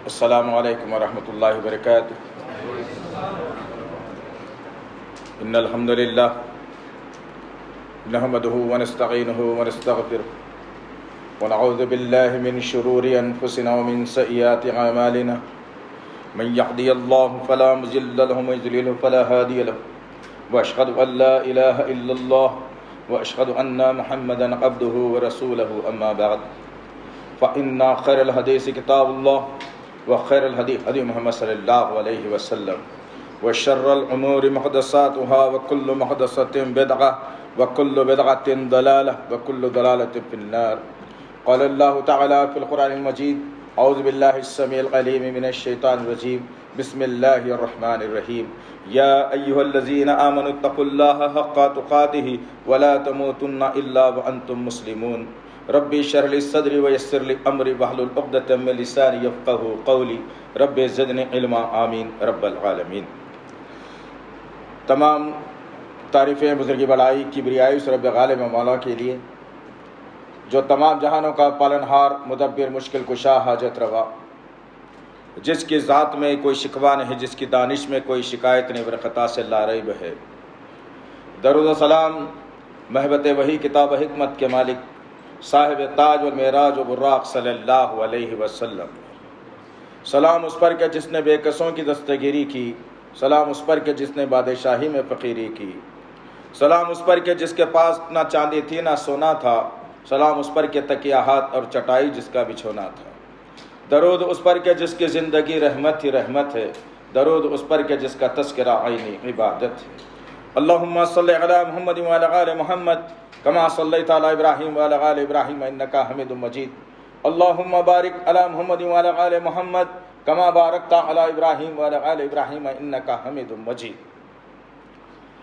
السلام علیکم ورحمۃ اللہ وبرکاتہ۔ ان الحمد للہ نحمده ونستعینه ونستغفره ونعوذ باللہ من شرور انفسنا ومن سیئات اعمالنا من یهدی اللہ فلا مضل له ومن یضلل فلا هادی له واشهد ان لا الہ الا اللہ واشهد ان محمدا عبده ورسوله اما بعد فان خیر الحدیث کتاب اللہ وخیر الهدی هدی محمد صلی اللہ علیہ وسلم وشر الامور محدثاتها وكل محدثة بدعة وكل بدعة ضلالة وكل ضلالة في النار۔ قال الله تعالى في القرآن المجيد: أعوذ بالله السميع العليم من الشيطان الرجيم، بسم الله الرحمن الرحيم، يا أيها الذين آمنوا اتقوا الله حق تقاته ولا تموتن إلا وأنتم مسلمون، ربي اشرح لي صدري ويسر لي امري واحلل عقدة من لساني يفقهوا قولي، ربي زدني علما، آمین رب العالمین۔ تمام تعریفیں بزرگی بڑائی کبریائی اس رب غالب مولا کے لیے جو تمام جہانوں کا پالنہار، مدبر، مشکل کشا، حاجت روا، جس کی ذات میں کوئی شکوہ نہیں، جس کی دانش میں کوئی شکایت نہیں، برخطا سے لا ریب ہے۔ درود و سلام محبت وحی کتاب حکمت کے مالک صاحب تاج والمعراج و براق صلی اللہ علیہ وسلم، سلام اس پر کہ جس نے بے کسوں کی دستگیری کی، سلام اس پر کہ جس نے بادشاہی میں فقیری کی، سلام اس پر کہ جس کے پاس نہ چاندی تھی نہ سونا تھا، سلام اس پر کہ تکیہ ہاتھ اور چٹائی جس کا بچھونا تھا، درود اس پر کہ جس کی زندگی رحمت ہی رحمت ہے، درود اس پر کہ جس کا تذکرہ عینی عبادت ہے۔ اللہم صلی علی محمد وعلی آل محمد کما صلیت علی ابراہیم وعلی آل ابراہیم انک حمید مجید، اللہم بارک علی محمد وعلی آل محمد کما بارکت علی ابراہیم وعلی آل ابراہیم انک حمید مجید۔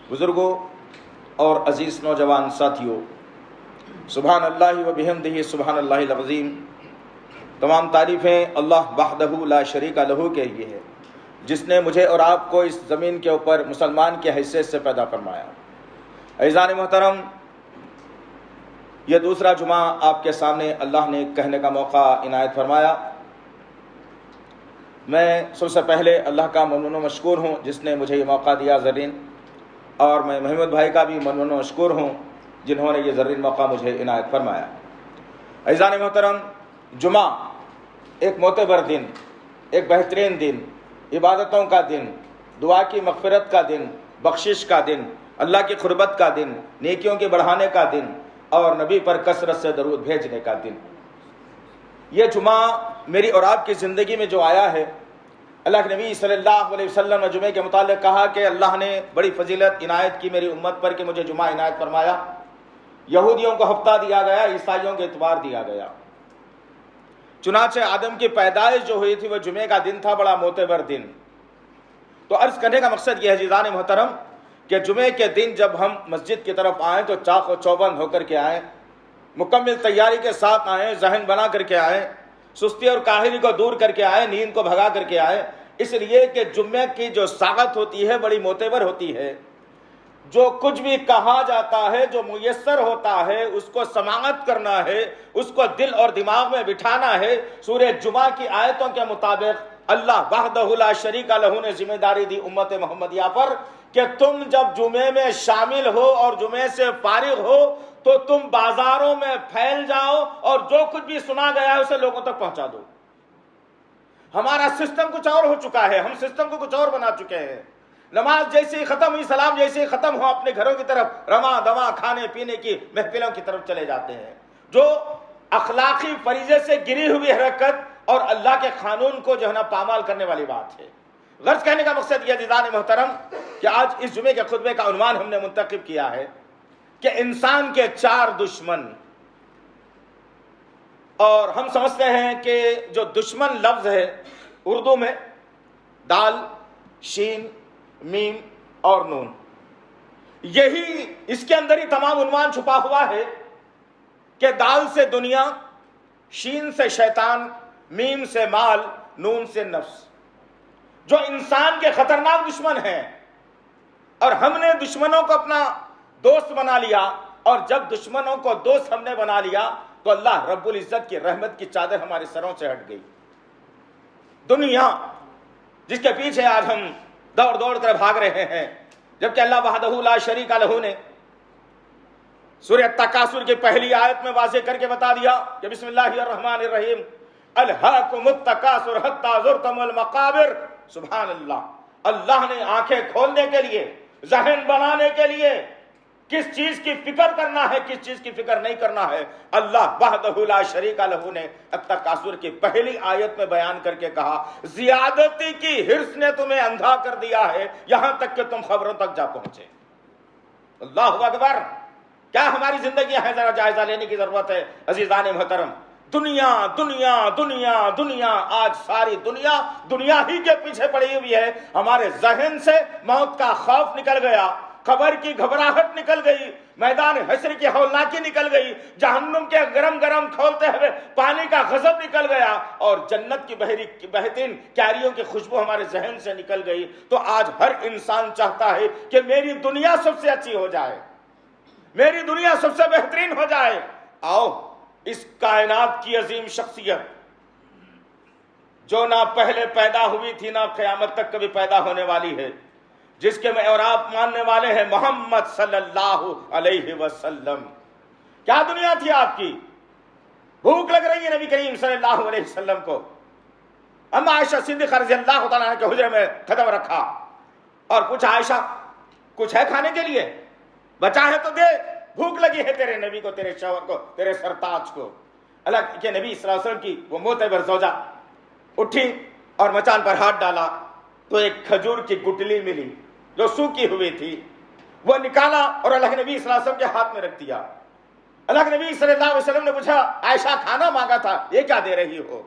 بزرگوں اور عزیز نوجوان ساتھیوں، سبحان اللہ و بحمدہ سبحان اللہ العظیم، تمام تعریفیں اللہ وحدہ لا شریک لہ کے لیے ہے جس نے مجھے اور آپ کو اس زمین کے اوپر مسلمان کی حیثیت سے پیدا فرمایا۔ عزیزان محترم، یہ دوسرا جمعہ آپ کے سامنے اللہ نے کہنے کا موقع عنایت فرمایا۔ میں سب سے پہلے اللہ کا ممنون و مشکور ہوں جس نے مجھے یہ موقع دیا زرین، اور میں محمد بھائی کا بھی ممنون و مشکور ہوں جنہوں نے یہ زرین موقع مجھے عنایت فرمایا۔ عزیزان محترم، جمعہ ایک معتبر دن، ایک بہترین دن، عبادتوں کا دن، دعا کی مغفرت کا دن، بخشش کا دن، اللہ کی قربت کا دن، نیکیوں کے بڑھانے کا دن، اور نبی پر کثرت سے درود بھیجنے کا دن۔ یہ جمعہ میری اور آپ کی زندگی میں جو آیا ہے، اللہ کے نبی صلی اللہ علیہ وسلم نے جمعے کے متعلق کہا کہ اللہ نے بڑی فضیلت عنایت کی میری امت پر کہ مجھے جمعہ عنایت فرمایا۔ یہودیوں کو ہفتہ دیا گیا، عیسائیوں کو اتوار دیا گیا، چنانچہ آدم کی پیدائش جو ہوئی تھی وہ جمعے کا دن تھا، بڑا معتبر دن۔ تو عرض کرنے کا مقصد یہ ہے عزیزان محترم کہ جمعے کے دن جب ہم مسجد کی طرف آئیں تو چاق و چوبند ہو کر کے آئیں، مکمل تیاری کے ساتھ آئیں، ذہن بنا کر کے آئیں، سستی اور کاہلی کو دور کر کے آئیں، نیند کو بھگا کر کے آئیں، اس لیے کہ جمعے کی جو ساعت ہوتی ہے بڑی معتبر ہوتی ہے۔ جو کچھ بھی کہا جاتا ہے، جو میسر ہوتا ہے، اس کو سماعت کرنا ہے، اس کو دل اور دماغ میں بٹھانا ہے۔ سورہ جمعہ کی آیتوں کے مطابق اللہ وحدہ لا شریک لہ نے ذمہ داری دی امت محمدیہ پر کہ تم جب جمعے میں شامل ہو اور جمعے سے فارغ ہو تو تم بازاروں میں پھیل جاؤ اور جو کچھ بھی سنا گیا ہے اسے لوگوں تک پہنچا دو۔ ہمارا سسٹم کچھ اور ہو چکا ہے، ہم سسٹم کو کچھ اور بنا چکے ہیں۔ نماز جیسے ہی ختم ہوئی، سلام جیسے ہی ختم ہو، اپنے گھروں کی طرف رواں دواں کھانے پینے کی محفلوں کی طرف چلے جاتے ہیں، جو اخلاقی فریضے سے گری ہوئی حرکت اور اللہ کے قانون کو جو ہے نا پامال کرنے والی بات ہے۔ غرض کہنے کا مقصد یہ عزیزان محترم کہ آج اس جمعے کے خطبے کا عنوان ہم نے منتخب کیا ہے کہ انسان کے چار دشمن۔ اور ہم سمجھتے ہیں کہ جو دشمن لفظ ہے اردو میں دال، شین، میم اور نون، یہی اس کے اندر ہی تمام عنوان چھپا ہوا ہے کہ دال سے دنیا، شین سے شیطان، میم سے مال، نون سے نفس، جو انسان کے خطرناک دشمن ہیں۔ اور ہم نے دشمنوں کو اپنا دوست بنا لیا، اور جب دشمنوں کو دوست ہم نے بنا لیا تو اللہ رب العزت کی رحمت کی چادر ہمارے سروں سے ہٹ گئی۔ دنیا جس کے پیچھے آج ہم دوڑ دوڑ کر بھاگ رہے ہیں، جبکہ اللہ وحدہ لا شریک لہ نے سورہ تکاثر کی پہلی آیت میں واضح کر کے بتا دیا کہ بسم اللہ الرحمن الرحیم الہاکم التکاثر حتی زرتم المقابر۔ سبحان اللہ، اللہ نے آنکھیں کھولنے کے لیے، ذہن بنانے کے لیے کس چیز کی فکر کرنا ہے، کس چیز کی فکر نہیں کرنا ہے، اللہ وحدہ لا شریک لہ نے التکاثر کی پہلی آیت میں بیان کر کے کہا زیادتی کی حرص نے تمہیں اندھا کر دیا ہے یہاں تک کہ تم خبروں تک جا پہنچے۔ اللہ اکبر، کیا ہماری زندگی ہے، ذرا جائزہ لینے کی ضرورت ہے عزیزان محترم۔ دنیا دنیا دنیا دنیا، آج ساری دنیا دنیا ہی کے پیچھے پڑی ہوئی ہے۔ ہمارے ذہن سے موت کا خوف نکل گیا، قبر کی گھبراہٹ نکل گئی، میدان حشر کی ہولناکی نکل گئی، جہنم کے گرم گرم کھولتے ہوئے پانی کا غضب نکل گیا، اور جنت کی بہترین کیاریوں کی خوشبو ہمارے ذہن سے نکل گئی۔ تو آج ہر انسان چاہتا ہے کہ میری دنیا سب سے اچھی ہو جائے، میری دنیا سب سے بہترین ہو جائے۔ آؤ اس کائنات کی عظیم شخصیت جو نہ پہلے پیدا ہوئی تھی نہ قیامت تک کبھی پیدا ہونے والی ہے، جس کے میں اور آپ ماننے والے ہیں محمد صلی اللہ علیہ وسلم، کیا دنیا تھی آپ کی؟ بھوک لگ رہی ہے نبی کریم صلی اللہ علیہ وسلم کو، اما عائشہ صدیقہ رضی اللہ تعالیٰ عنہ کے حجرے میں قدم رکھا اور پوچھا عائشہ کچھ ہے کھانے کے لیے؟ بچا ہے تو دے، بھوک لگی ہے تیرے نبی کو، تیرے شوہر کو، تیرے سرتاج کو۔ اللہ کے نبی صلی اللہ علیہ وسلم کی وہ معتبر زوجہ اٹھی اور مچان پر ہاتھ ڈالا تو ایک کھجور کی گٹلی ملی جو سوکھی ہوئی تھی، وہ نکالا اور اللہ کے نبی صلی اللہ علیہ وسلم کے ہاتھ میں رکھ دیا۔ اللہ کے نبی صلی اللہ علیہ وسلم نے پوچھا عائشہ کھانا مانگا تھا، یہ کیا دے رہی ہو؟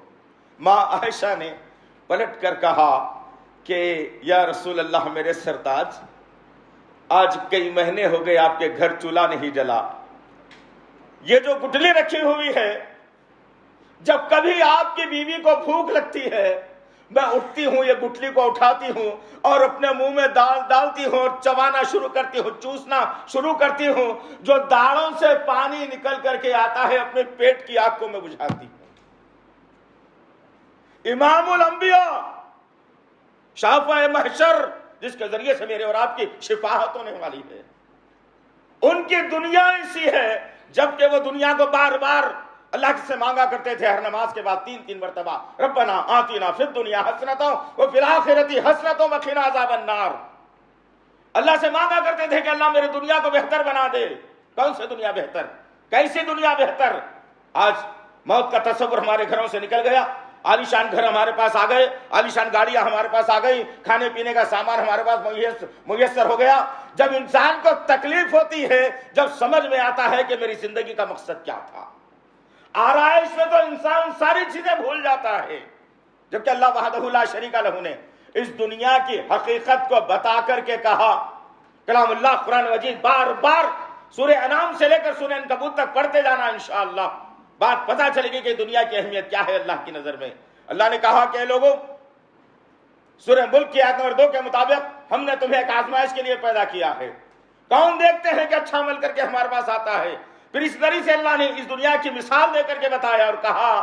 ماں عائشہ نے پلٹ کر کہا کہ یا رسول اللہ میرے سرتاج، آج کئی مہینے ہو گئے آپ کے گھر چولہا نہیں جلا، یہ جو گٹلی رکھی ہوئی ہے، جب کبھی آپ کی بیوی کو بھوک لگتی ہے میں اٹھتی ہوں، یہ گٹلی کو اٹھاتی ہوں اور اپنے منہ میں ڈالتی ہوں اور چبانا شروع کرتی ہوں، چوسنا شروع کرتی ہوں، جو داڑھوں سے پانی نکل کر کے آتا ہے اپنے پیٹ کی آگ کو میں بجھاتی ہوں۔ امام الانبیاء، شافع محشر، جس کے ذریعے سے میرے اور آپ کی شفاعت ہونے والی ہے، ان کی دنیا ایسی ہے جبکہ وہ دنیا کو بار بار اللہ سے مانگا کرتے تھے، ہر نماز کے بعد 3 مرتبہ ربنا آتنا فی الدنیا حسنۃ وفی الآخرۃ حسنۃ وقنا عذاب النار۔ اللہ سے مانگا کرتے تھے کہ اللہ میرے دنیا کو بہتر بنا دے۔ کون سی دنیا بہتر؟ کیسی دنیا بہتر؟ آج موت کا تصور ہمارے گھروں سے نکل گیا، عالیشان گھر ہمارے پاس آ گئے، عالیشان گاڑیاں ہمارے پاس آ گئی، کھانے پینے کا سامان ہمارے پاس میسر ہو گیا۔ جب انسان کو تکلیف ہوتی ہے، جب سمجھ میں آتا ہے کہ میری زندگی کا مقصد کیا تھا، آرائش میں تو انسان ساری چیزیں بھول جاتا ہے، جبکہ اللہ وحدہ لا شریک لہ نے اس دنیا کی حقیقت کو بتا کر کے کہا۔ کلام اللہ قرآن مجید بار بار سورہ انعام سے لے کر سورہ عنکبوت تک پڑھتے جانا، انشاءاللہ بات پتہ چلے گی کہ دنیا کی اہمیت کیا ہے اللہ کی نظر میں۔ اللہ نے کہا کہ لوگوں، سورہ ملک کی آیت نمبر 2 کے مطابق ہم نے تمہیں ایک آزمائش کے لیے پیدا کیا ہے۔ کون دیکھتے ہیں کہ اچھا عمل کر کے ہمارے پاس آتا ہے؟ پھر اس طریقے سے اللہ نے اس دنیا کی مثال دے کر کے بتایا اور کہا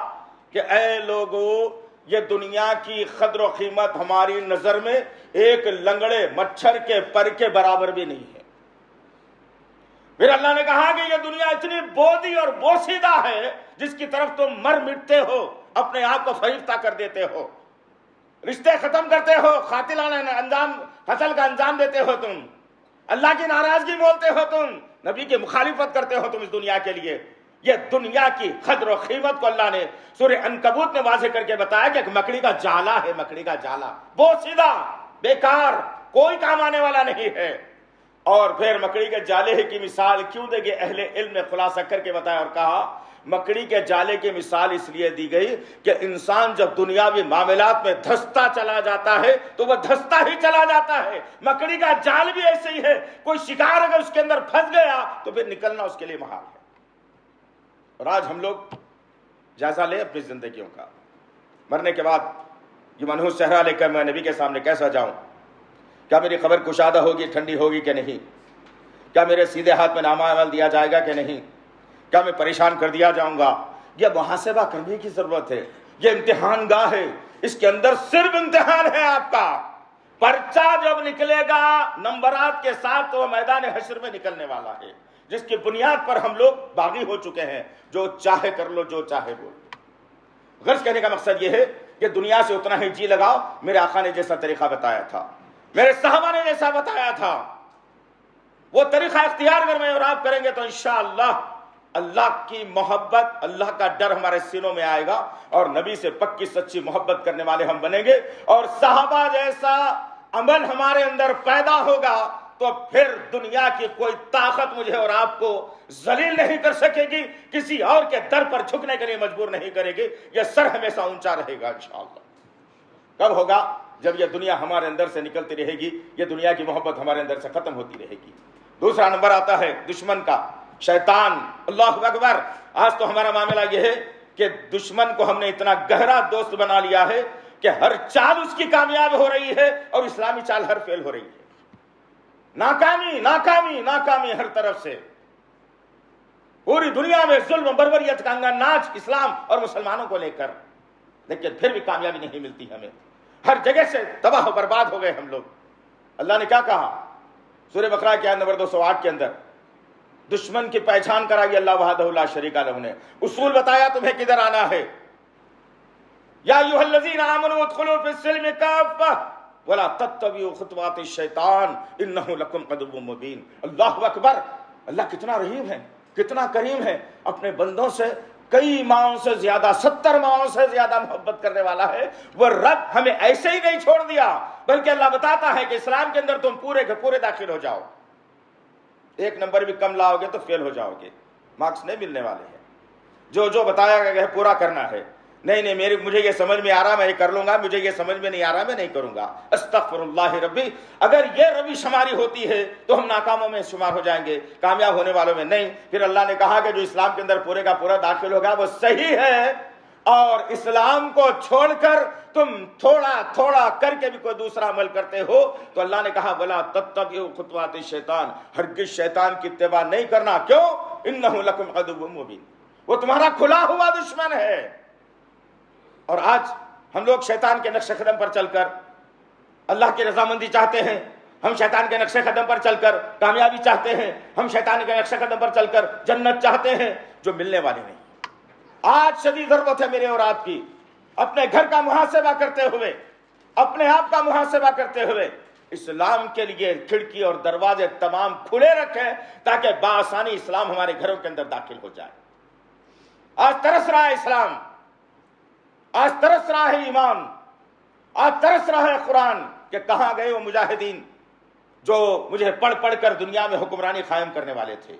کہ اے لوگو، یہ دنیا کی قدر و قیمت ہماری نظر میں ایک لنگڑے مچھر کے پر کے برابر بھی نہیں ہے۔ پھر اللہ نے کہا کہ یہ دنیا اتنی بودی اور بوسیدہ ہے جس کی طرف تم مر مٹتے ہو، اپنے آپ کو فریفتہ کر دیتے ہو، رشتے ختم کرتے ہو، قاتلانہ قتل کا انجام دیتے ہو، تم اللہ کی ناراضگی بولتے ہو، تم نبی کی مخالفت کرتے ہو تم اس دنیا کے لیے۔ یہ دنیا کی قدر و قیمت کو اللہ نے سورہ عنکبوت میں واضح کر کے بتایا کہ ایک مکڑی کا جالا ہے، مکڑی کا جالا، بوسیدہ، بیکار، کوئی کام آنے والا نہیں ہے۔ اور پھر مکڑی کے جالے کی مثال کیوں دے گے؟ اہل علم نے خلاصہ کر کے بتایا اور کہا مکڑی کے جالے کی مثال اس لیے دی گئی کہ انسان جب دنیاوی معاملات میں دھستا چلا جاتا ہے تو وہ دھستا ہی چلا جاتا ہے۔ مکڑی کا جال بھی ایسے ہی ہے، کوئی شکار اگر اس کے اندر پھنس گیا تو پھر نکلنا اس کے لیے محال ہے۔ اور آج ہم لوگ جائزہ لیں اپنی زندگیوں کا، مرنے کے بعد یہ منحوس چہرہ لے کر میں نبی کے سامنے کیسا جاؤں؟ کیا میری قبر کشادہ ہوگی، ٹھنڈی ہوگی کہ نہیں؟ کیا میرے سیدھے ہاتھ میں نامہ عمل دیا جائے گا کہ نہیں؟ کیا میں پریشان کر دیا جاؤں گا؟ یہ محاسبہ کرنے کی ضرورت ہے، یہ امتحان گاہ ہے، اس کے اندر صرف امتحان ہے آپ کا. پرچہ جب نکلے گا نمبرات کے ساتھ تو وہ میدان حشر میں نکلنے والا ہے، جس کی بنیاد پر ہم لوگ باغی ہو چکے ہیں. جو چاہے کر لو، جو چاہے بول لو. غرض کہنے کا مقصد یہ ہے کہ دنیا سے اتنا ہی جی لگاؤ. میرے آقا نے جیسا طریقہ بتایا تھا، میرے صحابہ نے جیسا بتایا تھا، وہ طریقہ اختیار اگر میں اور آپ کریں گے تو انشاءاللہ اللہ کی محبت، اللہ کا ڈر ہمارے سینوں میں آئے گا اور نبی سے پکی سچی محبت کرنے والے ہم بنیں گے. اور صحابہ جیسا عمل ہمارے اندر پیدا ہوگا تو پھر دنیا کی کوئی طاقت مجھے اور آپ کو ذلیل نہیں کر سکے گی، کسی اور کے در پر جھکنے کے لیے مجبور نہیں کرے گی. یہ سر ہمیشہ اونچا رہے گا انشاءاللہ. کب ہوگا؟ جب یہ دنیا ہمارے اندر سے نکلتی رہے گی، یہ دنیا کی محبت ہمارے اندر سے ختم ہوتی رہے گی. دوسرا نمبر آتا ہے دشمن کا، شیطان. اللہ اکبر. آج تو ہمارا معاملہ یہ ہے کہ دشمن کو ہم نے اتنا گہرا دوست بنا لیا ہے کہ ہر چال اس کی کامیاب ہو رہی ہے اور اسلامی چال ہر فیل ہو رہی ہے. ناکامی ناکامی ناکامی ہر طرف سے. پوری دنیا میں ظلم و بربریت کا انگن ناچ اسلام اور مسلمانوں کو لے کر، لیکن پھر بھی کامیابی نہیں ملتی ہمیں. ہر جگہ سے تباہ و برباد ہو گئے ہم لوگ. اللہ نے کیا کہا سورہ بقرہ کی آیت نمبر 208 کے اندر؟ دشمن کی پہچان کرائی اللہ وحدہ لا شریک لہ نے. اصول بتایا تمہیں کدھر آنا ہے. یا ایھا الذین آمنوا ادخلوا فی السلم کافہ ولا تتبعوا خطوات الشیطان انہ لکم عدو مبین. اللہ اکبر. اللہ کتنا رحیم ہے، کتنا کریم ہے. اپنے بندوں سے کئی ماہوں سے زیادہ، 70 ماہوں سے زیادہ محبت کرنے والا ہے. وہ رب ہمیں ایسے ہی نہیں چھوڑ دیا، بلکہ اللہ بتاتا ہے کہ اسلام کے اندر تم پورے کے پورے داخل ہو جاؤ. ایک نمبر بھی کم لاؤ گے تو فیل ہو جاؤ گے، مارکس نہیں ملنے والے ہیں. جو بتایا گیا ہے پورا کرنا ہے. نہیں مجھے یہ سمجھ میں آ رہا میں یہ کر لوں گا، مجھے یہ سمجھ میں نہیں آ رہا میں نہیں کروں گا. استغفر اللہ ربی. اگر یہ روش ہماری ہوتی ہے تو ہم ناکاموں میں شمار ہو جائیں گے، کامیاب ہونے والوں میں نہیں. پھر اللہ نے کہا کہ جو اسلام کے اندر پورے کا پورا داخل ہوگا وہ صحیح ہے، اور اسلام کو چھوڑ کر تم تھوڑا تھوڑا کر کے بھی کوئی دوسرا عمل کرتے ہو تو اللہ نے کہا ولا تتبعوا خطوات الشیطان. ہرگز شیطان کی اتباع نہیں کرنا. کیوں؟ انہ لکم عدو مبین. وہ تمہارا کھلا ہوا دشمن ہے. اور آج ہم لوگ شیطان کے نقش قدم پر چل کر اللہ کی رضامندی چاہتے ہیں، ہم شیطان کے نقش قدم پر چل کر کامیابی چاہتے ہیں، ہم شیطان کے نقش قدم پر چل کر جنت چاہتے ہیں، جو ملنے والی نہیں. آج شدید ضرورت ہے میرے اور آپ کی، اپنے گھر کا محاسبہ کرتے ہوئے، اپنے آپ کا محاسبہ کرتے ہوئے اسلام کے لیے کھڑکی اور دروازے تمام کھلے رکھیں تاکہ بآسانی اسلام ہمارے گھروں کے اندر داخل ہو جائے. آج ترس رہا ہے اسلام، آج ترس رہا ہے ایمان، آج ترس رہا ہے قرآن کہ کہاں گئے وہ مجاہدین جو مجھے پڑھ پڑھ کر دنیا میں حکمرانی قائم کرنے والے تھے.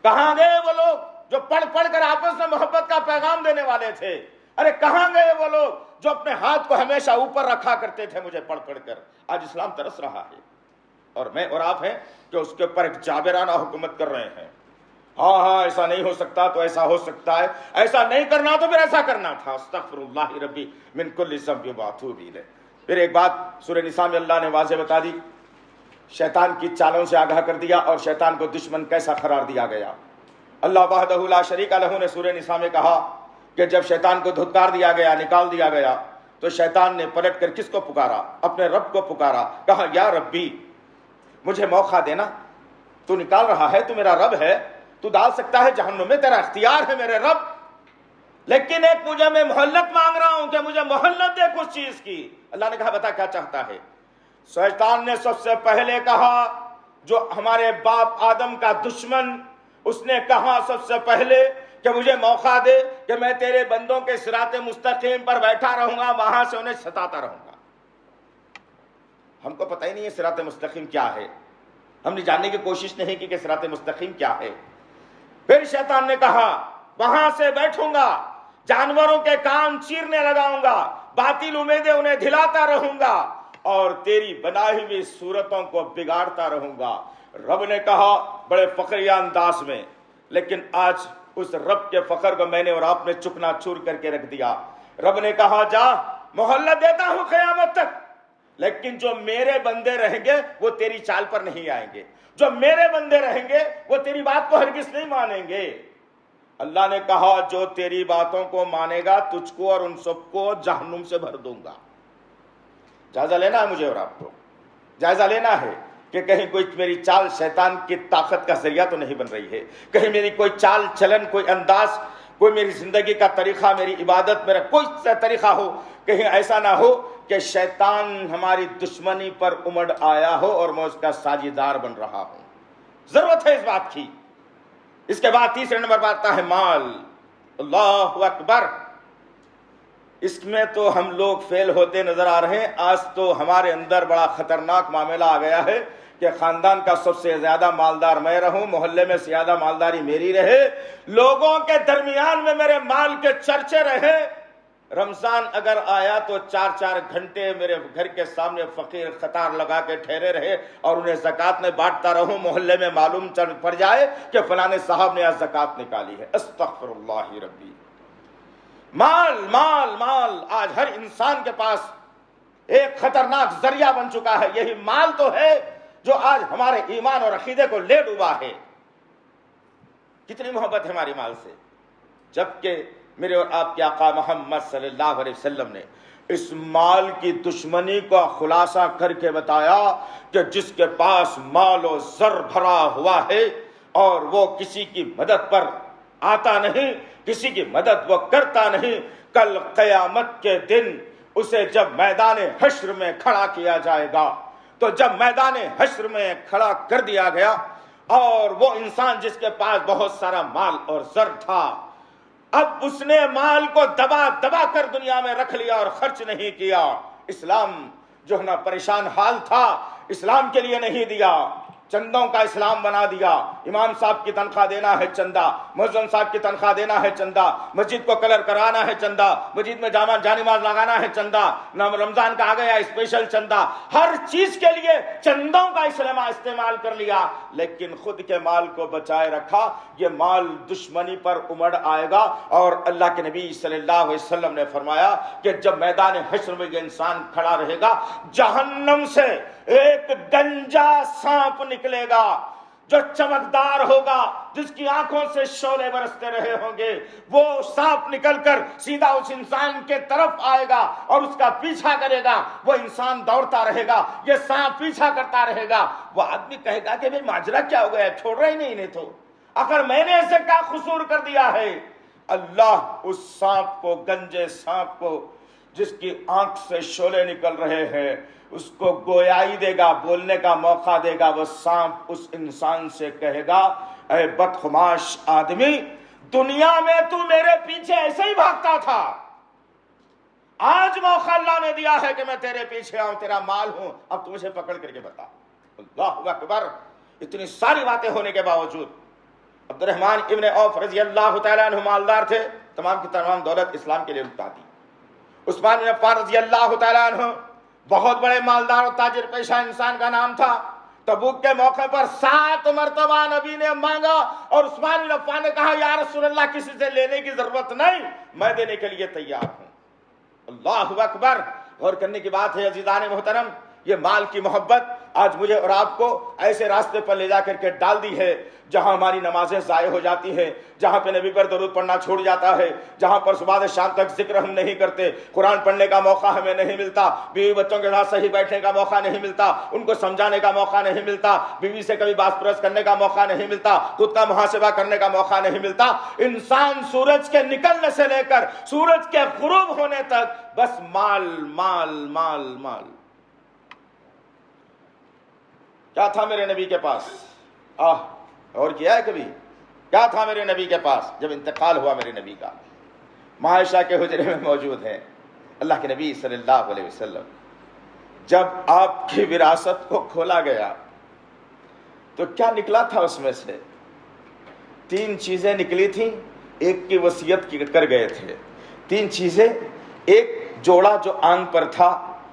کہاں گئے وہ لوگ جو پڑھ پڑھ کر آپس میں محبت کا پیغام دینے والے تھے. ارے کہاں گئے وہ لوگ جو اپنے ہاتھ کو ہمیشہ اوپر رکھا کرتے تھے مجھے پڑھ پڑھ کر. آج اسلام ترس رہا ہے اور میں اور آپ ہیں کہ اس کے اوپر ایک جابرانہ حکومت کر رہے ہیں. ہاں ایسا نہیں ہو سکتا تو ایسا ہو سکتا ہے، ایسا نہیں کرنا تو پھر ایسا کرنا تھا. استغفر اللہ ربی من کل ذنب واتوب الیہ. پھر ایک بات سورہ نساء میں اللہ نے واضح بتا دی، شیطان کی چالوں سے آگاہ کر دیا اور شیطان کو دشمن کیسا قرار دیا گیا. اللہ وحدہ لا شریک لہ نے سورہ نساء میں کہا کہ جب شیطان کو دھتکار دیا گیا، نکال دیا گیا، تو شیطان نے پلٹ کر کس کو پکارا؟ اپنے رب کو پکارا. کہا یا ربی مجھے موقع دینا، تو نکال رہا ہے، تو میرا رب ہے، تو ڈال سکتا ہے جہنم میں، تیرا اختیار ہے میرے رب، لیکن ایک مجھے میں مہلت مانگ رہا ہوں کہ مجھے مہلت دے کچھ چیز کی. اللہ نے کہا بتا کیا چاہتا ہے. شیطان نے سب سے پہلے کہا، جو ہمارے باپ آدم کا دشمن، اس نے کہا سب سے پہلے کہ مجھے موقع دے کہ میں تیرے بندوں کے صراط مستقیم پر بیٹھا رہوں گا، وہاں سے انہیں ستاتا رہوں گا. ہم کو پتہ ہی نہیں ہے صراط مستقیم کیا ہے، ہم نے جاننے کی کوشش نہیں کی کہ صراط مستقیم کیا ہے. پھر شیطان نے کہا وہاں سے بیٹھوں گا، جانوروں کے کان چیرنے لگاؤں گا، باطل امیدیں انہیں دھلاتا رہوں گا اور تیری بنائی ہوئی صورتوں کو بگاڑتا رہوں گا. رب نے کہا بڑے فخریہ انداز میں، لیکن آج اس رب کے فخر کو میں نے اور آپ نے چکنا چور کر کے رکھ دیا. رب نے کہا جا مہلت دیتا ہوں قیامت تک، لیکن جو میرے بندے رہیں گے وہ تیری چال پر نہیں آئیں گے، جو میرے بندے رہیں گے وہ تیری بات کو ہرگز نہیں مانیں گے. اللہ نے کہا جو تیری باتوں کو مانے گا تجھ کو اور ان سب کو جہنم سے بھر دوں گا۔ جائزہ لینا ہے مجھے اور آپ کو، جائزہ لینا ہے کہ کہیں کوئی میری چال شیطان کی طاقت کا ذریعہ تو نہیں بن رہی ہے، کہیں میری کوئی چال چلن، کوئی انداز، کوئی میری زندگی کا طریقہ، میری عبادت، میرا کوئی طریقہ ہو، کہیں ایسا نہ ہو کہ شیطان ہماری دشمنی پر امڑ آیا ہو اور میں اس کا ساجیدار بن رہا ہوں۔ ضرورت ہے اس بات کی۔ اس کے بعد تیسرے نمبر پر آتا ہے مال۔ اللہ اکبر، اس میں تو ہم لوگ فیل ہوتے نظر آ رہے ہیں۔ آج تو ہمارے اندر بڑا خطرناک معاملہ آ گیا ہے کہ خاندان کا سب سے زیادہ مالدار میں رہوں، محلے میں زیادہ مالداری میری رہے، لوگوں کے درمیان میں میرے مال کے چرچے رہے۔ رمضان اگر آیا تو 4 گھنٹے میرے گھر کے سامنے فقیر قطار لگا کے ٹھہرے رہے اور انہیں زکوٰۃ میں بانٹتا رہوں، محلے میں معلوم پڑ جائے کہ فلانے صاحب نے آج زکوٰۃ نکالی ہے۔ استغفر اللہ ربی۔ مال مال مال آج ہر انسان کے پاس ایک خطرناک ذریعہ بن چکا ہے۔ یہی مال تو ہے جو آج ہمارے ایمان اور عقیدے کو لے ڈوبا ہے۔ کتنی محبت ہے ہماری مال سے، جبکہ میرے اور آپ کے آقا محمد صلی اللہ علیہ وسلم نے اس مال کی دشمنی کا خلاصہ کر کے بتایا کہ جس کے پاس مال و زر بھرا ہوا ہے اور وہ کسی کی مدد پر آتا نہیں، کسی کی مدد وہ کرتا نہیں، کل قیامت کے دن اسے جب میدان حشر میں کھڑا کیا جائے گا، تو جب میدان حشر میں کھڑا کر دیا گیا اور وہ انسان جس کے پاس بہت سارا مال اور زر تھا، اب اس نے مال کو دبا دبا کر دنیا میں رکھ لیا اور خرچ نہیں کیا، اسلام جو ہے نا پریشان حال تھا، اسلام کے لیے نہیں دیا، چندوں کا اسلام بنا دیا۔ امام صاحب کی تنخواہ دینا ہے چندہ، مؤذن صاحب کی تنخواہ دینا ہے چندہ، مسجد کو کلر کرانا ہے چندہ، مسجد میں جانماز لگانا ہے چندہ، رمضان کا آ گیا اسپیشل چندہ، ہر چیز کے لیے چندوں کا استعمال کر لیا، لیکن خود کے مال کو بچائے رکھا۔ یہ مال دشمنی پر امڑ آئے گا اور اللہ کے نبی صلی اللہ علیہ وسلم نے فرمایا کہ جب میدان حشر میں یہ انسان کھڑا رہے گا، جہنم سے ایک گنجا سانپ نکلے گا جو چمکدار ہوگا، جس کی آنکھوں سے شعلے برستے رہے ہوں گے، وہ سانپ نکل کر سیدھا اس انسان کے طرف آئے گا اور اس کا پیچھا کرے گا۔ وہ انسان دوڑتا رہے گا، یہ سانپ پیچھا کرتا رہے گا۔ وہ آدمی کہے گا کہ بھئی ماجرا کیا ہو گیا، چھوڑ رہا ہی نہیں انہیں تو، اگر میں نے ایسے کیا قصور کر دیا ہے؟ اللہ اس سانپ کو، گنجے سانپ کو جس کی آنکھ سے شعلے نکل رہے ہیں، اس کو گویائی دے گا، بولنے کا موقع دے گا۔ وہ سانپ اس انسان سے کہے گا، اے بدخماش آدمی، دنیا میں تو میرے پیچھے ایسے ہی بھاگتا تھا، آج موقع اللہ نے دیا ہے کہ میں تیرے پیچھے آؤں، تیرا مال ہوں، اب تو مجھے پکڑ کر کے بتا۔ اللہ اکبر۔ اتنی ساری باتیں ہونے کے باوجود عبد الرحمن ابن عوف رضی اللہ تعالیٰ عنہ مالدار تھے، تمام کی تمام دولت اسلام کے لیے لٹا دی۔ عثمان بن عفان رضی اللہ تعالیٰ عنہ بہت بڑے مالدار اور تاجر پیشہ انسان کا نام تھا۔ تبوک کے موقع پر 7 مرتبہ نبی نے مانگا اور عثمان بن عفان نے کہا یا رسول اللہ کسی سے لینے کی ضرورت نہیں، میں دینے کے لیے تیار ہوں۔ اللہ اکبر۔ غور کرنے کی بات ہے عزیزان محترم، یہ مال کی محبت آج مجھے اور آپ کو ایسے راستے پر لے جا کر کے ڈال دی ہے جہاں ہماری نمازیں ضائع ہو جاتی ہیں، جہاں پہ نبی پر درود پڑھنا چھوڑ جاتا ہے، جہاں پر صبح سے شام تک ذکر ہم نہیں کرتے، قرآن پڑھنے کا موقع ہمیں نہیں ملتا، بیوی بچوں کے ساتھ صحیح بیٹھنے کا موقع نہیں ملتا، ان کو سمجھانے کا موقع نہیں ملتا، بیوی سے کبھی باس پرس کرنے کا موقع نہیں ملتا، خود کا محاسبہ کرنے کا موقع نہیں ملتا۔ انسان سورج کے نکلنے سے لے کر سورج کے غروب ہونے تک بس مال مال مال مال۔ کیا تھا میرے نبی کے پاس؟ اور کیا ہے کبھی؟ کیا تھا میرے نبی کے پاس جب انتقال ہوا میرے نبی کا؟ عائشہ کے حجرے میں موجود ہیں اللہ کے نبی صلی اللہ علیہ وسلم۔ جب آپ کی وراثت کو کھولا گیا تو کیا نکلا تھا اس میں سے؟ 3 چیزیں نکلی تھیں، ایک کی وصیت کر گئے تھے۔ 3 چیزیں، ایک جوڑا جو آنگ پر تھا،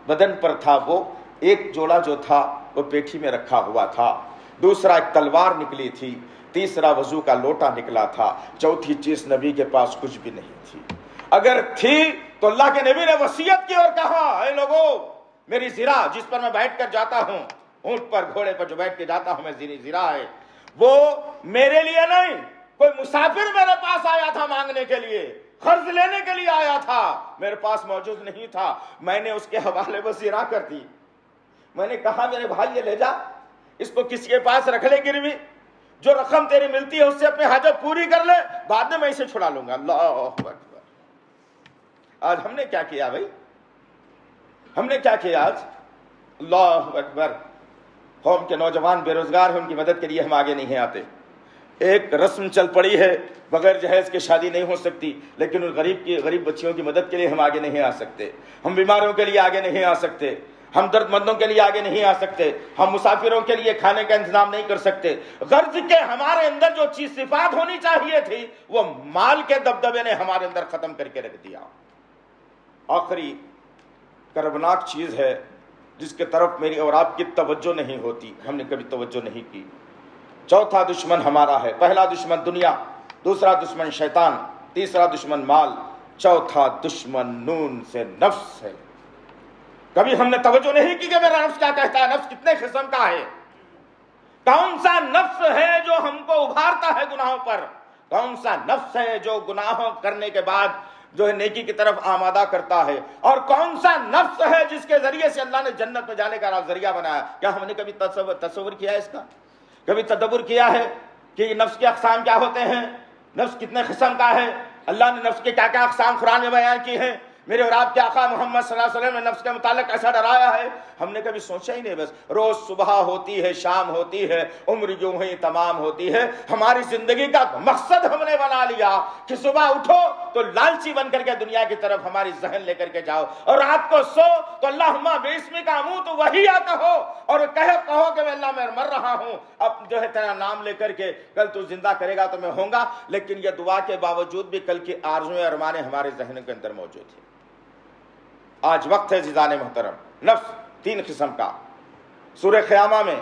بدن پر تھا، وہ ایک جوڑا جو تھا وہ پیٹھی میں رکھا ہوا تھا، دوسرا ایک تلوار نکلی تھی، تیسرا وضو کا لوٹا نکلا تھا، چوتھی چیز نبی کے پاس کچھ بھی نہیں تھی۔ اگر تھی تو اللہ کے نبی نے وصیت کی اور کہا اے لوگو، میری زرہ جس پر میں بیٹھ کر جاتا ہوں، اونٹ پر گھوڑے پر جو بیٹھ کے جاتا ہوں میں، زرہ ہے وہ میرے لیے نہیں، کوئی مسافر میرے پاس آیا تھا مانگنے کے لیے، قرض لینے کے لیے آیا تھا، میرے پاس موجود نہیں تھا، میں نے اس کے حوالے وزیرہ کر دی، میں نے کہا میرے بھائی یہ لے جا، اس کو کسی کے پاس رکھ لے گروی، جو رقم تیری ملتی ہے اس سے اپنی حاجت پوری کر لے، بعد میں اسے چھڑا لوں گا۔ اللہ اکبر۔ آج ہم نے کیا کیا بھائی؟ ہم نے کیا کیا آج؟ اللہ اکبر۔ قوم کے نوجوان بے روزگار ہیں، ان کی مدد کے لیے ہم آگے نہیں آتے۔ ایک رسم چل پڑی ہے، بغیر جہیز کے شادی نہیں ہو سکتی، لیکن ان غریب بچیوں کی مدد کے لیے ہم آگے نہیں آ سکتے، ہم بیماروں کے لیے آگے نہیں آ سکتے، ہم درد مندوں کے لیے آگے نہیں آ سکتے، ہم مسافروں کے لیے کھانے کا انتظام نہیں کر سکتے۔ غرض کے ہمارے اندر جو چیز صفات ہونی چاہیے تھی وہ مال کے دبدبے نے ہمارے اندر ختم کر کے رکھ دیا۔ آخری کربناک چیز ہے جس کے طرف میری اور آپ کی توجہ نہیں ہوتی، ہم نے کبھی توجہ نہیں کی۔ چوتھا دشمن ہمارا ہے، پہلا دشمن دنیا، دوسرا دشمن شیطان، تیسرا دشمن مال، چوتھا دشمن نون سے نفس ہے۔ کبھی ہم نے توجہ نہیں کی کہ میرا نفس کیا کہتا ہے، نفس کتنے قسم کا ہے، کون سا نفس ہے جو ہم کو ابھارتا ہے گناہوں پر، کون سا نفس ہے جو گناہوں کرنے کے بعد جو ہے نیکی کی طرف آمادہ کرتا ہے، اور کون سا نفس ہے جس کے ذریعے سے اللہ نے جنت میں جانے کا ذریعہ بنایا۔ کیا ہم نے کبھی تصور کیا ہے اس کا؟ کبھی تدبر کیا ہے کہ یہ نفس کے اقسام کیا ہوتے ہیں، نفس کتنے قسم کا ہے، اللہ نے نفس کے کیا کیا اقسام قرآن میں بیان کی ہیں، میرے اور آپ کے آقا محمد صلی اللہ علیہ وسلم نے نفس کے متعلق ایسا ڈرایا ہے، ہم نے کبھی سوچا ہی نہیں۔ بس روز صبح ہوتی ہے، شام ہوتی ہے، عمر یوں ہی تمام ہوتی ہے، ہماری زندگی کا مقصد ہم نے بنا لیا کہ صبح اٹھو تو لالچی بن کر کے دنیا کی طرف ہماری ذہن لے کر کے جاؤ، اور رات کو سو تو اللہم باسمک اموت وحیا کہو، اور کہو کہ میں اللہ میں مر رہا ہوں، اب جو ہے تیرا نام لے کر کے کل تو زندہ کرے گا تو میں ہوں گا۔ لیکن یہ دعا کے باوجود بھی کل کی آرزویں ارمانیں ہمارے ذہن کے اندر موجود ہیں۔ آج وقت ہے عزیزان محترم، نفس تین قسم کا سورہ قیامہ میں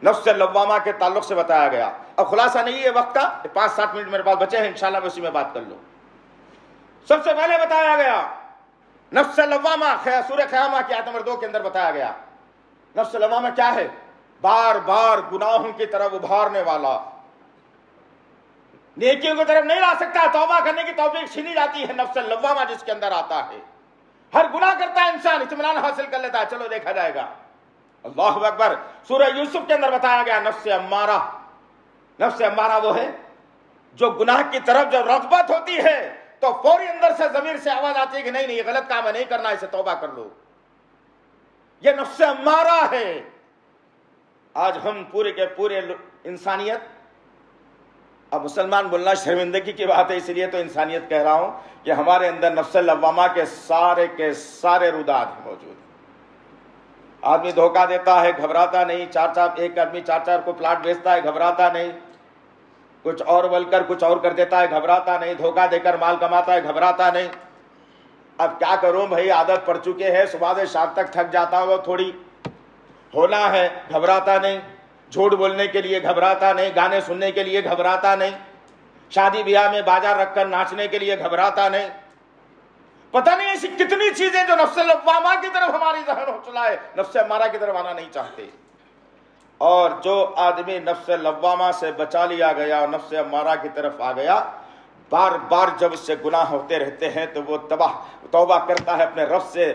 نفس لوامہ کے تعلق سے بتایا گیا۔ اب خلاصہ نہیں ہے وقت کا، 5-7 منٹ میرے پاس بچے ہیں، انشاءاللہ میں اسی میں بات کر لوں۔ سب سے پہلے بتایا گیا نفس لوامہ، سورہ قیامہ کی آیت نمبر 2 کے اندر بتایا گیا۔ نفس لوامہ کیا ہے؟ بار بار گناہوں کی طرف ابھارنے والا، نیکیوں کی طرف نہیں لا سکتا، توبہ کرنے کی توفیق چھینی جاتی ہے، نفس لوامہ جس کے اندر آتا ہے۔ ہر گناہ کرتا ہے انسان، اطمینان حاصل کر لیتا ہے، چلو دیکھا جائے گا۔ اللہ اکبر۔ سورہ یوسف کے اندر بتایا گیا نفس امارہ، نفس امارہ وہ ہے جو گناہ کی طرف جب رغبت ہوتی ہے تو فوری اندر سے ضمیر سے آواز آتی ہے کہ نہیں یہ غلط کام ہے، نہیں کرنا، اسے توبہ کر لو، یہ نفس امارہ ہے۔ آج ہم پورے کے پورے انسانیت، اب مسلمان بولنا شرمندگی کی بات ہے، اس لیے تو انسانیت کہہ رہا ہوں کہ ہمارے اندر نفس لوامہ کے سارے روداد موجود ہیں۔ آدمی دھوکہ دیتا ہے، گھبراتا نہیں، ایک آدمی چار کو پلاٹ بیچتا ہے، گھبراتا نہیں، کچھ اور بول کر کچھ اور کر دیتا ہے، گھبراتا نہیں، دھوکہ دے کر مال کماتا ہے، گھبراتا نہیں۔ اب کیا کروں بھائی، عادت پڑ چکے ہے، صبح سے شام تک تھک جاتا ہوں، تھوڑی ہونا ہے، گھبراتا نہیں، جھوٹ بولنے کے لیے گھبراتا نہیں، گانے سننے کے لیے گھبراتا نہیں، شادی بیاہ میں باجا رکھ کر ناچنے کے لیے گھبراتا نہیں۔ پتہ نہیں ایسی کتنی چیزیں جو نفس لوامہ کی طرف ہماری ذہن ہو چلائے، نفس امارہ کی طرف آنا نہیں چاہتے۔ اور جو آدمی نفس لوامہ سے بچا لیا گیا اور نفس امارہ کی طرف آ گیا، بار بار جب اس سے گناہ ہوتے رہتے ہیں تو وہ توبہ کرتا ہے، اپنے رب سے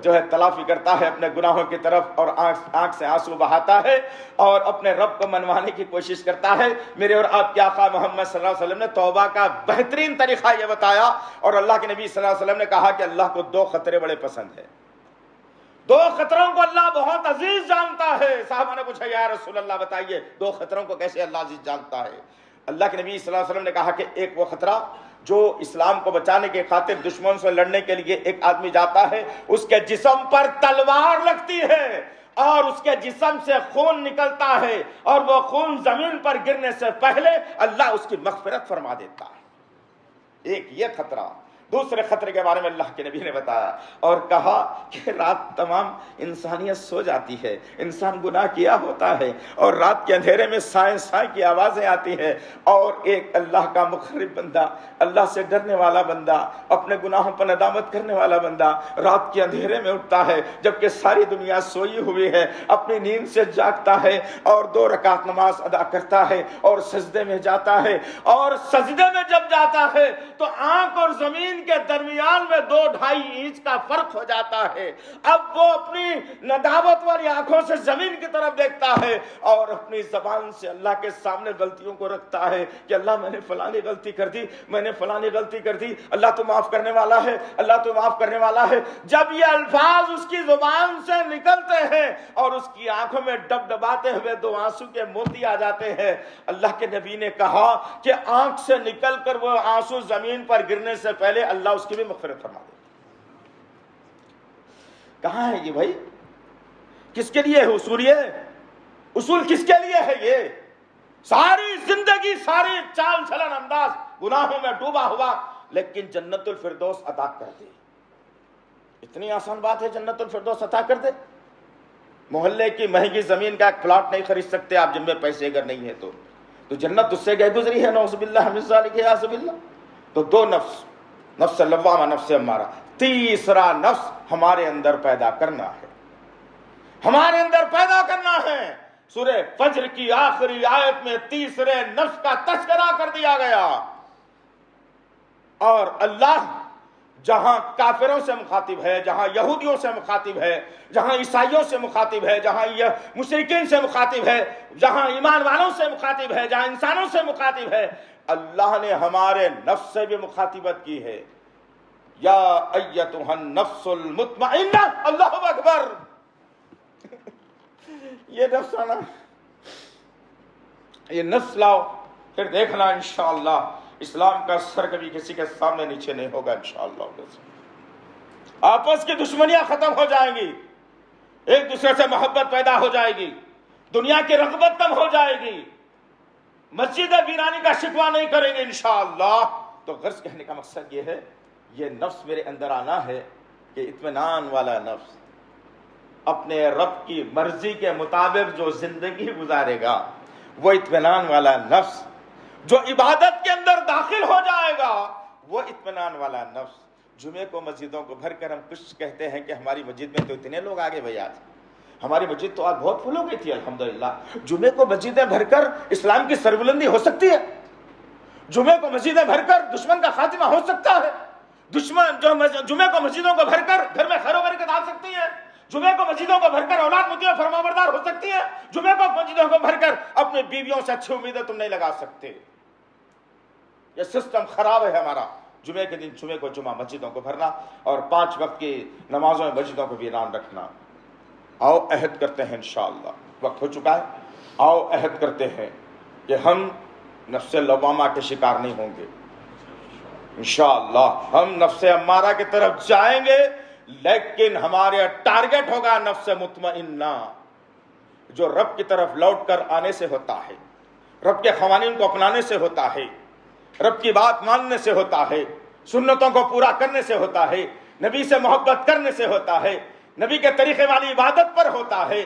جو ہے تلافی کرتا ہے اپنے گناہوں کی طرف، اور آنکھ سے آنسو بہاتا ہے اور اپنے رب کو منوانے کی کوشش کرتا ہے۔ میرے اور آپ کے آقا محمد صلی اللہ علیہ وسلم نے توبہ کا بہترین طریقہ یہ بتایا، اور اللہ کے نبی صلی اللہ علیہ وسلم نے کہا کہ اللہ کو 2 خطرے بڑے پسند ہیں، 2 خطروں کو اللہ بہت عزیز جانتا ہے۔ صحابہ نے پوچھا یا رسول اللہ بتائیے 2 خطروں کو کیسے اللہ عزیز جانتا ہے؟ اللہ کے نبی صلی اللہ علیہ وسلم نے کہا کہ ایک وہ خطرہ جو اسلام کو بچانے کے خاطر دشمن سے لڑنے کے لیے ایک آدمی جاتا ہے، اس کے جسم پر تلوار لگتی ہے اور اس کے جسم سے خون نکلتا ہے، اور وہ خون زمین پر گرنے سے پہلے اللہ اس کی مغفرت فرما دیتا ہے۔ ایک یہ خطرہ۔ دوسرے خطرے کے بارے میں اللہ کے نبی نے بتایا اور کہا کہ رات تمام انسانیت سو جاتی ہے، انسان گناہ کیا ہوتا ہے، اور رات کے اندھیرے میں سائیں سائیں کی آوازیں آتی ہیں، اور ایک اللہ کا مقرب بندہ، اللہ سے ڈرنے والا بندہ، اپنے گناہوں پر ندامت کرنے والا بندہ رات کے اندھیرے میں اٹھتا ہے جبکہ ساری دنیا سوئی ہوئی ہے، اپنی نیند سے جاگتا ہے اور 2 رکعت نماز ادا کرتا ہے اور سجدے میں جاتا ہے، اور سجدے میں جب جاتا ہے تو آنکھ اور زمین کے درمیان میں 2-2.5 انچ کا فرق ہو جاتا ہے۔ اب وہ اپنی ندامت والی آنکھوں سے زمین کی طرف دیکھتا ہے اور اپنی زبان سے اللہ کے سامنے غلطیوں کو رکھتا ہے کہ اللہ میں نے فلانی غلطی کر دی، میں نے فلانی غلطی کر دی، اللہ تو معاف کرنے والا ہے، اللہ تو معاف کرنے والا ہے۔ جب یہ الفاظ اس کی زبان سے نکلتے ہیں اور اس کی آنکھوں میں ڈبڈباتے ہوئے 2 آنسو کے موتی آ جاتے ہیں، اللہ کے نبی نے کہا کہ آنکھ سے نکل کر وہ آنسو زمین پر گرنے سے پہلے اللہ اس کی بھی مغفرت فرما دے۔ کہاں ہے یہ بھائی؟ کس کے لیے ہے اصول؟ یہ اصول کس کے لیے ہے؟ یہ ساری زندگی، ساری چال چلن انداز گناہوں میں ڈوبا ہوا، لیکن جنت الفردوس عطا کر دے۔ اتنی آسان بات ہے جنت الفردوس عطا کر دے؟ محلے کی مہنگی زمین کا ایک پلاٹ نہیں خرید سکتے آپ جن میں پیسے اگر نہیں ہے تو جنت اس سے گئے گزری ہے، نعوذ باللہ من ذالک، یا عزب اللہ۔ تو 2 نفس، نفس لوامہ، نفس امارہ، تیسرا نفس ہمارے اندر پیدا کرنا ہے، ہمارے اندر پیدا کرنا ہے۔ سورہ فجر کی آخری آیت میں تیسرے نفس کا تذکرہ کر دیا گیا، اور اللہ جہاں کافروں سے مخاطب ہے، جہاں یہودیوں سے مخاطب ہے، جہاں عیسائیوں سے مخاطب ہے، جہاں مشرکین سے مخاطب ہے، جہاں ایمان والوں سے مخاطب ہے، جہاں انسانوں سے مخاطب ہے، اللہ نے ہمارے نفس سے بھی مخاطبت کی ہے۔ یا ایتھا النفس المطمئنہ، اللہ اکبر، یہ نفس آنا، یہ نفس لاؤ، پھر دیکھنا انشاءاللہ اسلام کا سر کبھی کسی کے سامنے نیچے نہیں ہوگا انشاءاللہ۔ آپس کی دشمنیاں ختم ہو جائیں گی، ایک دوسرے سے محبت پیدا ہو جائے گی، دنیا کی رغبت کم ہو جائے گی، مسجد ویرانی کا شکوہ نہیں کریں گے انشاءاللہ۔ تو غرض کہنے کا مقصد یہ ہے، یہ نفس میرے اندر آنا ہے کہ اطمینان والا نفس، اپنے رب کی مرضی کے مطابق جو زندگی گزارے گا، وہ اطمینان والا نفس، جو عبادت کے اندر داخل ہو جائے گا، وہ اطمینان والا نفس۔ جمعے کو مسجدوں کو بھر کر ہم کچھ کہتے ہیں کہ ہماری مسجد میں تو اتنے لوگ آگے بھائی، آج ہماری مسجد تو آج بہت فل ہو گئی تھی الحمدللہ۔ جمعے کو مسجدیں بھر کر اسلام کی سربلندی ہو سکتی ہے؟ جمعے کو مسجدیں بھر کر دشمن کا خاتمہ ہو سکتا ہے؟ جمعے کو مسجدوں کو بھر کر گھر میں خیر و برکت آ سکتی ہے؟ جمعے کو مسجدوں کو بھر کر اولاد مطیع و فرمانبردار ہو سکتی ہے؟ جمعے کو مسجدوں کو بھر کر اپنی بیویوں سے اچھی امیدیں تم نہیں لگا سکتے۔ یہ سسٹم خراب ہے ہمارا۔ جمعے کے دن جمعے کو جمعہ مسجدوں کو بھرنا اور 5 وقت کی نمازوں میں مسجدوں کو ویران رکھنا۔ آؤ عہد کرتے ہیں انشاءاللہ، وقت ہو چکا ہے، آؤ عہد کرتے ہیں کہ ہم نفس لوامہ کے شکار نہیں ہوں گے انشاءاللہ۔ ہم نفس امارہ کی طرف جائیں گے، لیکن ہمارے ٹارگٹ ہوگا نفس مطمئنہ، جو رب کی طرف لوٹ کر آنے سے ہوتا ہے، رب کے قوانین کو اپنانے سے ہوتا ہے، رب کی بات ماننے سے ہوتا ہے، سنتوں کو پورا کرنے سے ہوتا ہے، نبی سے محبت کرنے سے ہوتا ہے، نبی کے طریقے والی عبادت پر ہوتا ہے۔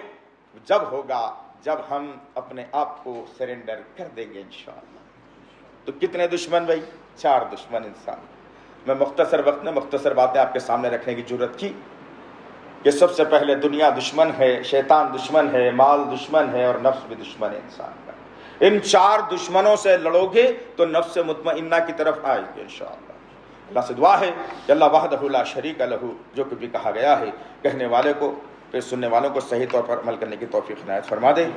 جب ہوگا جب ہم اپنے آپ کو سرنڈر کر دیں گے انشاءاللہ۔ تو کتنے دشمن بھائی؟ 4 دشمن انسان۔ میں مختصر وقت میں مختصر باتیں آپ کے سامنے رکھنے کی ضرورت کی کہ سب سے پہلے دنیا دشمن ہے، شیطان دشمن ہے، مال دشمن ہے، اور نفس بھی دشمن ہے انسان کا۔ ان 4 دشمنوں سے لڑو گے تو نفس مطمئنہ کی طرف آئیں گے انشاءاللہ۔ اللہ سے دعا ہے کہ اللہ وحدہ لا شریک لہ، جو کچھ بھی کہا گیا ہے کہنے والے کو پھر سننے والوں کو صحیح طور پر عمل کرنے کی توفیق عنایت فرما دے۔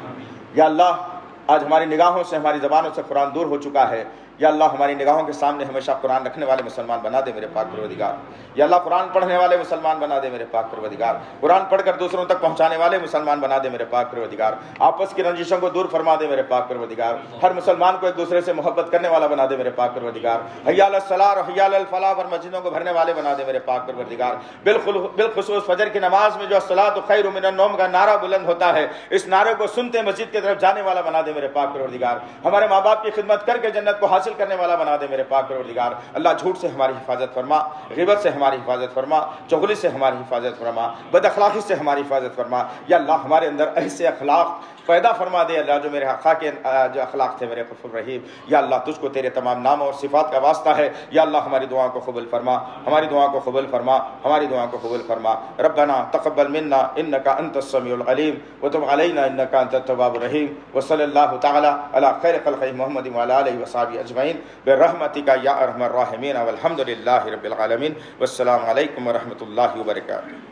یا اللہ، آج ہماری نگاہوں سے، ہماری زبانوں سے قرآن دور ہو چکا ہے، یا اللہ ہماری نگاہوں کے سامنے ہمیشہ قرآن رکھنے والے مسلمان بنا دے میرے پاک پروردگار۔ یا اللہ قرآن پڑھنے والے مسلمان بنا دے میرے پاک پروردگار، قرآن پڑھ کر دوسروں تک پہنچانے والے مسلمان بنا دے میرے پاک پروردگار، آپس کی رنجشوں کو دور فرما دے میرے پاک پروردگار، ہر مسلمان کو ایک دوسرے سے محبت کرنے والا بنا دے میرے پاک پروردگار، حی علی الصلاۃ اور حی علی الفلاح پر مسجدوں کو بھرنے والے بنا دے میرے پاک پروردگار۔ بالخصوص فجر کی نماز میں جو الصلاۃ خیر من النوم کا نعرہ بلند ہوتا ہے، اس نعرے کو سنتے مسجد کی طرف جانے والا بنا دے میرے پاک پروردگار۔ ہمارے ماں باپ کی خدمت کر کے جنت کو حاصل حاصل کرنے والا بنا دے میرے پاک پروردگار۔ اللہ جھوٹ سے ہماری حفاظت فرما، غیبت سے ہماری حفاظت فرما، چغلی سے ہماری حفاظت فرما، بد اخلاقی سے ہماری حفاظت فرما۔ یا اللہ ہمارے اندر ایسے اخلاق پیدا فرما دے اللہ جو میرے حقا کے جو اخلاق تھے میرے غفور رحیم۔ یا اللہ تجھ کو تیرے تمام نام اور صفات کا واسطہ ہے، یا اللہ ہماری دعا کو قبول فرما، ہماری دعا کو قبول فرما، ہماری دعا کو قبول فرما۔ ربنا تقبل منا انک انت السمیع العلیم وتب علینا انک انت التواب الرحیم، وصلی اللہ تعالی علی خیر خلقہ محمد وعلی آلہ وصحبہ اجمعین برحمتک یا ارحم الراحمین والحمد للہ رب العالمین، والسلام علیکم ورحمۃ اللہ وبرکاتہ۔